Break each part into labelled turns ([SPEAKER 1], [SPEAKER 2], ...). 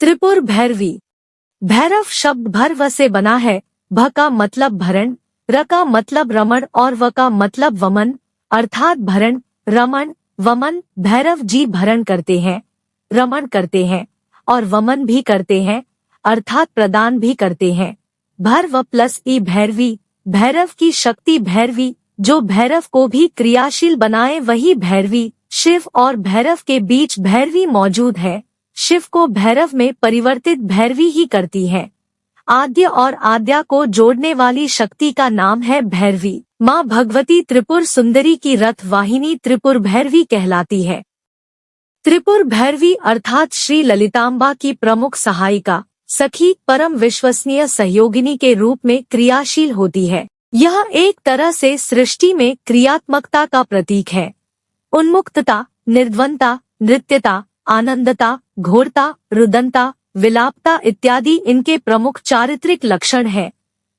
[SPEAKER 1] त्रिपुर भैरवी। भैरव शब्द भर्व से बना है। भ का मतलब भरण, र का मतलब रमण और व का मतलब वमन, अर्थात भरण, रमण, वमन। भैरव जी भरण करते हैं, रमण करते हैं और वमन भी करते हैं, अर्थात प्रदान भी करते हैं। भर्व प्लस ई भैरवी, भैरव की शक्ति भैरवी, जो भैरव को भी क्रियाशील बनाए वही भैरवी। शिव और भैरव के बीच भैरवी मौजूद है। शिव को भैरव में परिवर्तित भैरवी ही करती है। आद्य और आद्या को जोड़ने वाली शक्ति का नाम है भैरवी। माँ भगवती त्रिपुर सुंदरी की रथ वाहिनी त्रिपुर भैरवी कहलाती है। त्रिपुर भैरवी अर्थात श्री ललितांबा की प्रमुख सहायिका, सखी, परम विश्वसनीय सहयोगिनी के रूप में क्रियाशील होती है। यह एक तरह से सृष्टि में क्रियात्मकता का प्रतीक है। उन्मुक्तता, निर्द्वंदता, नृत्यता, आनंदता, घोरता, रुदनता, विलापता इत्यादि इनके प्रमुख चारित्रिक लक्षण हैं।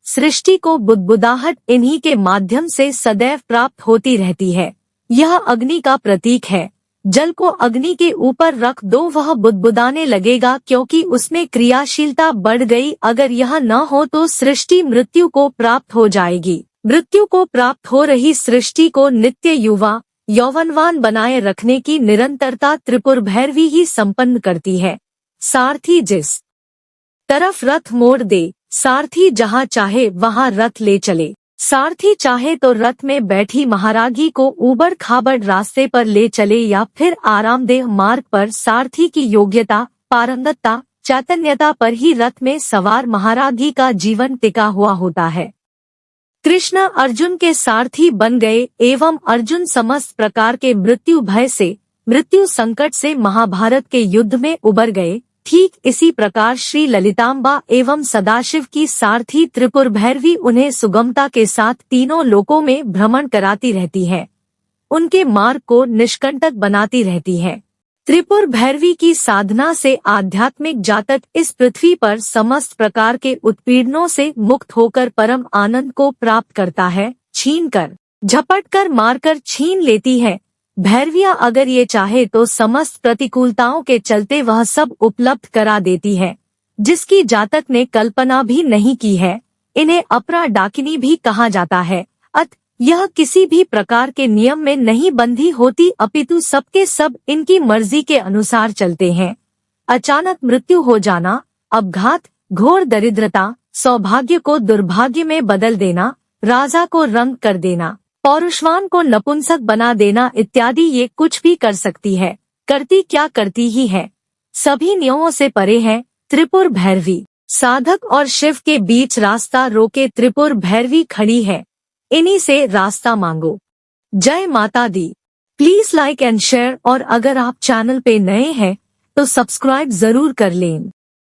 [SPEAKER 1] सृष्टि को बुदबुदाहट इन्हीं के माध्यम से सदैव प्राप्त होती रहती है। यह अग्नि का प्रतीक है। जल को अग्नि के ऊपर रख दो, वह बुदबुदाने लगेगा क्योंकि उसमें क्रियाशीलता बढ़ गई। अगर यह न हो तो सृष्टि मृत्यु को प्राप्त हो जाएगी। मृत्यु को प्राप्त हो रही सृष्टि को नित्य युवा, यौवनवान बनाए रखने की निरंतरता त्रिपुर भैरवी ही संपन्न करती है। सारथी जिस तरफ रथ मोड़ दे, सारथी जहाँ चाहे वहाँ रथ ले चले। सारथी चाहे तो रथ में बैठी महारागी को ऊबड़ खाबड़ रास्ते पर ले चले या फिर आरामदेह मार्ग पर। सारथी की योग्यता, पारंगतता, चैतन्यता पर ही रथ में सवार महारागी का जीवन टिका हुआ होता है। कृष्ण अर्जुन के सारथी बन गए एवं अर्जुन समस्त प्रकार के मृत्यु भय से, मृत्यु संकट से महाभारत के युद्ध में उबर गए। ठीक इसी प्रकार श्री ललितांबा एवं सदाशिव की सारथी त्रिपुर भैरवी उन्हें सुगमता के साथ तीनों लोकों में भ्रमण कराती रहती है, उनके मार्ग को निष्कंटक बनाती रहती है। त्रिपुर भैरवी की साधना से आध्यात्मिक जातक इस पृथ्वी पर समस्त प्रकार के उत्पीड़नों से मुक्त होकर परम आनंद को प्राप्त करता है। छीन कर, झपट कर, मारकर छीन लेती है। भैरविया अगर ये चाहे तो समस्त प्रतिकूलताओं के चलते वह सब उपलब्ध करा देती है, जिसकी जातक ने कल्पना भी नहीं की है। इन्हें अपरा डाकिनी भी कहा जाता है। यह किसी भी प्रकार के नियम में नहीं बंधी होती, अपितु सबके सब इनकी मर्जी के अनुसार चलते हैं। अचानक मृत्यु हो जाना, अपघात, घोर दरिद्रता, सौभाग्य को दुर्भाग्य में बदल देना, राजा को रंग कर देना, पौरुषवान को नपुंसक बना देना इत्यादि ये कुछ भी कर सकती है। करती क्या करती ही है। सभी नियमों से परे है त्रिपुर भैरवी। साधक और शिव के बीच रास्ता रोके त्रिपुर भैरवी खड़ी है। इन्हीं से रास्ता मांगो। जय माता दी। प्लीज लाइक एंड शेयर, और अगर आप चैनल पे नए हैं तो सब्सक्राइब जरूर कर लें।